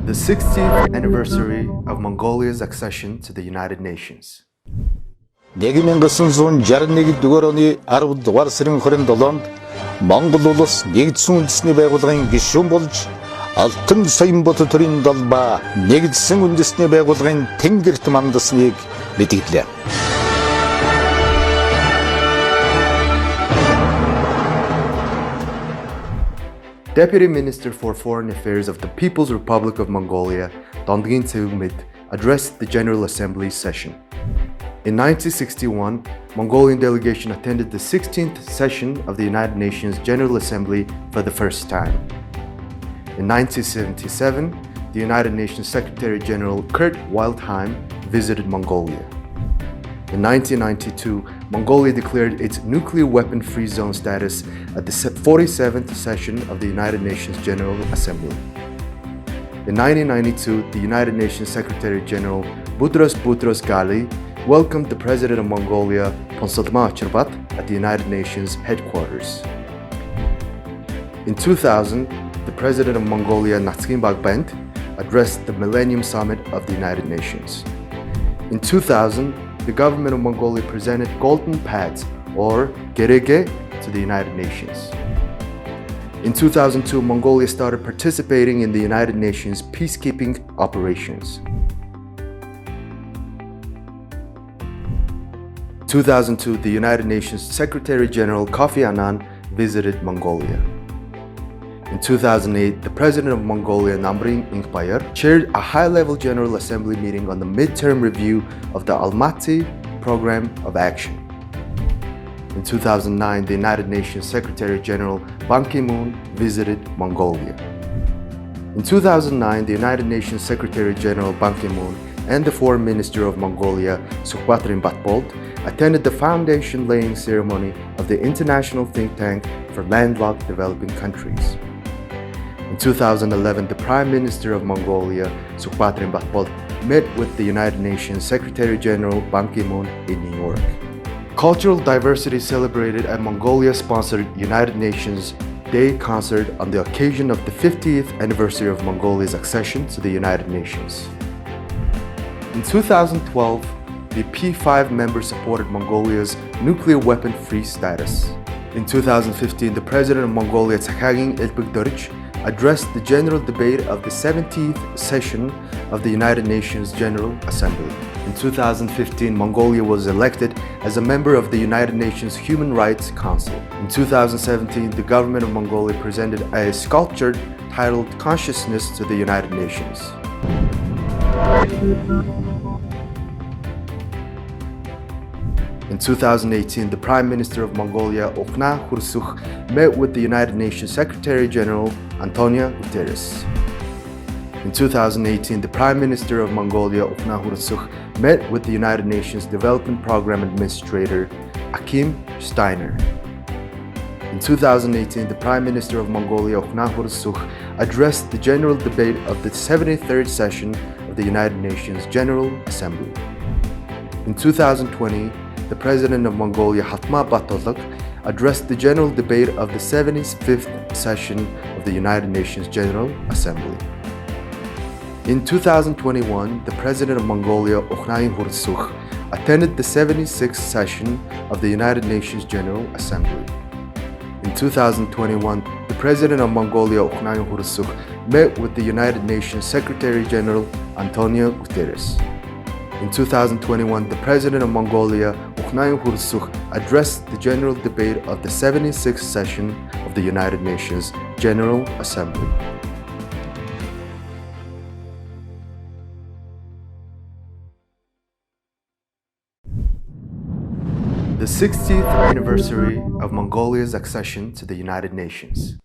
The 60th anniversary of Mongolia's accession to the United Nations. 1961 оны 10 дугаар сарын 27-нд Монгол улс нэгдсэн үндэсний байгууллагын гишүүн болж Алтан соён бот төрийн далба нэгдсэн үндэсний байгууллагын тэнгэрт мандасныг мэдгэлээ. Deputy Minister for Foreign Affairs of the People's Republic of Mongolia, Dongdin Tseugmit, addressed the General Assembly session. In 1961, Mongolian delegation attended the 16th session of the United Nations General Assembly for the first time. In 1977, the United Nations Secretary-General Kurt Waldheim visited Mongolia. In 1992, Mongolia declared its nuclear weapon-free zone status at the 47th session of the United Nations General Assembly. In 1992, the United Nations Secretary-General Boutros Boutros Ghali welcomed the President of Mongolia, Ponsaltma Chirbat, at the United Nations headquarters. In 2000, the President of Mongolia, Natskin Bagbent, addressed the Millennium Summit of the United Nations. In 2000, the government of Mongolia presented golden pads, or gerege, to the United Nations. In 2002, Mongolia started participating in the United Nations peacekeeping operations. 2002, the United Nations Secretary-General Kofi Annan visited Mongolia. In 2008, the President of Mongolia, Namrin Ingbayar, chaired a high-level General Assembly meeting on the midterm review of the Almaty Program of Action. In 2009, the United Nations Secretary-General Ban Ki-moon visited Mongolia. In 2009, the United Nations Secretary-General Ban Ki-moon and the Foreign Minister of Mongolia, Sukhbatrin Batbold, attended the foundation-laying ceremony of the International Think Tank for Landlocked Developing Countries. In 2011, the Prime Minister of Mongolia, Sukhbatrin Batbold, met with the United Nations Secretary-General Ban Ki-moon in New York. Cultural diversity celebrated at Mongolia-sponsored United Nations Day concert on the occasion of the 50th anniversary of Mongolia's accession to the United Nations. In 2012, the P5 members supported Mongolia's nuclear weapon-free status. In 2015, the President of Mongolia, Tsakhagin Elbegdorich, addressed the general debate of the 17th session of the United Nations General Assembly. In 2015, Mongolia was elected as a member of the United Nations Human Rights Council. In 2017, the government of Mongolia presented a sculpture titled Consciousness to the United Nations. In 2018, the Prime Minister of Mongolia, Okhna Khursukh, met with the United Nations Secretary-General Antonio Guterres. In 2018, the Prime Minister of Mongolia, Okhna Khursukh, met with the United Nations Development Program Administrator, Akim Steiner. In 2018, the Prime Minister of Mongolia, Okhna Khursukh, addressed the general debate of the 73rd session of the United Nations General Assembly. In 2020, the President of Mongolia, Khaltma Batolok, addressed the general debate of the 75th session of the United Nations General Assembly. In 2021, the President of Mongolia, Okhnayin Khursukh, attended the 76th session of the United Nations General Assembly. In 2021, the President of Mongolia, Okhnayin Khursukh, met with the United Nations Secretary-General Antonio Guterres. In 2021, the President of Mongolia, Okhnayin Khursukh, addressed the general debate of the 76th session of the United Nations General Assembly. The 60th anniversary of Mongolia's accession to the United Nations.